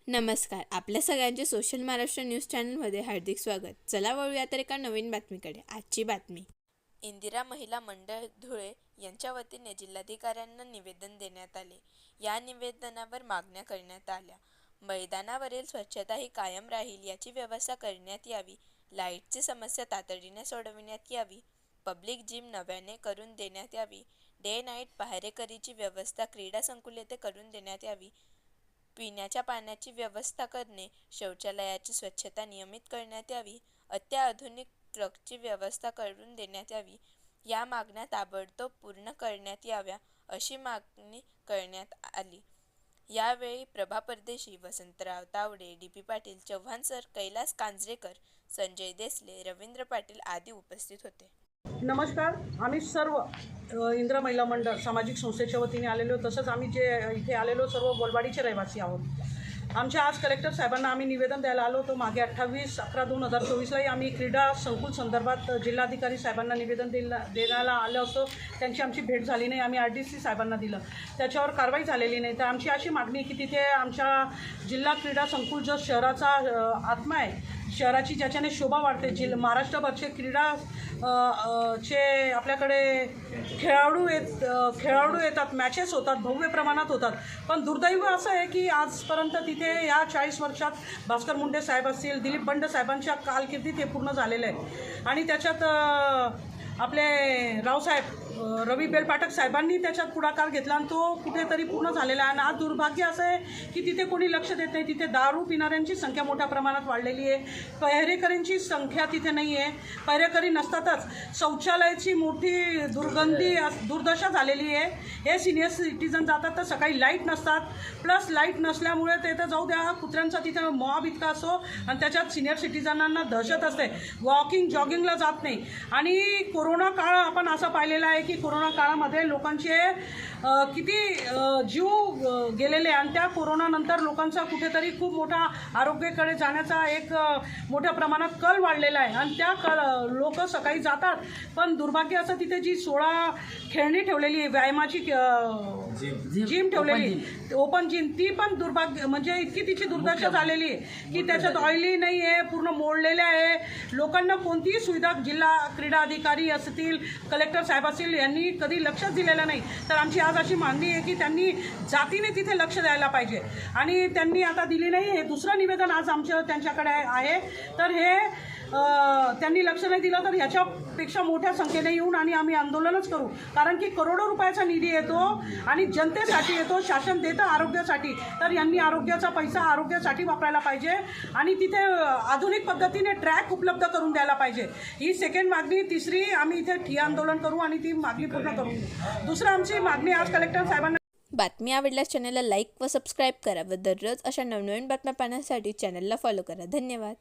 नमस्कार. आपल्या सगळ्यांचे सोशल महाराष्ट्र न्यूज चॅनलमध्ये हार्दिक स्वागत. चला वळूया तर एका नवीन बातमीकडे. आजची बातमी. इंदिरा महिला मंडळ धुळे यांच्या वतीने जिल्हाधिकाऱ्यांना निवेदन देण्यात आले. या निवेदनावर मागण्या करण्यात आल्या. मैदानावरील स्वच्छता ही कायम राहील याची व्यवस्था करण्यात यावी. लाईटची समस्या तातडीने सोडविण्यात यावी. पब्लिक जिम नव्याने करून देण्यात यावी. डे नाईट पहारेकरीची व्यवस्था क्रीडा संकुल येथे करून देण्यात यावी. पिण्याच्या पाण्याची व्यवस्था करणे, शौचालयाची स्वच्छता नियमित करण्यात यावी. अत्याधुनिक ट्रकची व्यवस्था करून देण्यात यावी. या मागण्या ताबडतोब पूर्ण करण्यात याव्या अशी मागणी करण्यात आली. यावेळी प्रभा परदेशी, वसंतराव तावडे, डी.पी. पाटील, चव्हाण सर, कैलास कांजरेकर, संजय देसले, रवींद्र पाटील आदी उपस्थित होते. नमस्कार. आम्ही सर्व इंदिरा महिला मंडळ सामाजिक संस्थेच्या वतीने आलेलो, तसंच आम्ही जे इथे आलेलो सर्व बोलवाडीचे रहिवासी आहोत. आमच्या आज कलेक्टर साहेबांना आम्ही निवेदन द्यायला आलो होतो. मागे 28/11/2024लाही आम्ही क्रीडा संकुल संदर्भात जिल्हाधिकारी साहेबांना निवेदन देण्याला आलं असतं. त्यांची आमची भेट झाली नाही. आम्ही RDC साहेबांना दिलं, त्याच्यावर कारवाई झालेली नाही. तर आमची अशी मागणी आहे की तिथे आमच्या जिल्हा क्रीडा संकुल जो शहराचा आत्मा आहे, शहराची ज्याच्याने शोभा वाढते, महाराष्ट्रभरचे क्रीडा चे आपल्याकडे खेळाडू येतात, मॅचेस होतात, भव्य प्रमाणात होतात. पण दुर्दैव असं आहे की आजपर्यंत तिथे या 40 वर्षात भास्कर मुंडे साहेब असतील, दिलीप बंड साहेबांच्या कारकिर्दीत हे पूर्ण झालेलं आहे. आणि त्याच्यात आपले रावसाहेब रवी बेलपाठक साहेबांनी त्याच्यात पुढाकार घेतला आणि तो कुठेतरी पूर्ण झालेला आहे. आणि आज दुर्भाग्य असं आहे की तिथे कोणी लक्ष देत नाही. तिथे दारू पिणाऱ्यांची संख्या मोठ्या प्रमाणात वाढलेली आहे. पहिरेकरींची संख्या तिथे नाही आहे. पहिरेकरी नसतातच. शौचालयाची मोठी दुर्दशा झालेली आहे. हे सिनियर सिटीजन जातात तर सकाळी लाईट नसतात, प्लस लाईट नसल्यामुळे ते तर जाऊ द्या, कुत्र्यांचा तिथे मॉब इतका असो आणि त्याच्यात सिनियर सिटीजनांना दहशत असते. वॉकिंग जॉगिंगला जात नाही. आणि कोरोना काळ आपण असा पाहिलेला आहे की कोरोना काळामध्ये लोकांचे किती जीव गेलेले आणि त्या कोरोनानंतर लोकांचा कुठेतरी खूप मोठा आरोग्याकडे जाण्याचा एक मोठ्या प्रमाणात कल वाढलेला आहे. आणि त्या लोक सकाळी जातात, पण दुर्भाग्य असं तिथे जी 16 खेळणी ठेवलेली आहे, व्यायामाची जिम ठेवलेली, ओपन जिम, ती पण दुर्भाग्य म्हणजे इतकी तिची दुर्दशा झालेली आहे की त्याच्यात ऑइली नाही आहे, पूर्ण मोडलेले आहे. लोकांना कोणतीही सुविधा जिल्हा क्रीडा अधिकारी असतील, कलेक्टर साहेब असतील, यांनी कधी लक्षच दिलेलं नाही. तर आमची आज अशी मागणी आहे की त्यांनी जातीने तिथे लक्ष द्यायला पाहिजे आणि त्यांनी आता दिली नाही. हे दुसरं निवेदन आज आमचं त्यांच्याकडे आहे. तर हे त्यांनी लक्ष नाही दिलं तर ह्याच्यापेक्षा मोठ्या संख्येने येऊन आणि आम्ही आंदोलनच करू. कारण की करोडो रुपयाचा निधी येतो आणि जनतेसाठी येतो, शासन देतं आरोग्यासाठी. तर यांनी आरोग्याचा पैसा आरोग्यासाठी वापरायला पाहिजे आणि तिथे आधुनिक पद्धतीने ट्रॅक उपलब्ध करून द्यायला पाहिजे. ही सेकंड मागणी. तिसरी, आम्ही इथे ठिय्या आंदोलन करू आणि ती मागणी पूर्ण करू. दुसरं आमची मागणी आज कलेक्टर साहेबांना. बातमी आवडल्यास चॅनलला लाईक व सबस्क्राईब करा व दररोज अशा नवनवीन बातम्या पाहण्यासाठी चॅनलला फॉलो करा. धन्यवाद.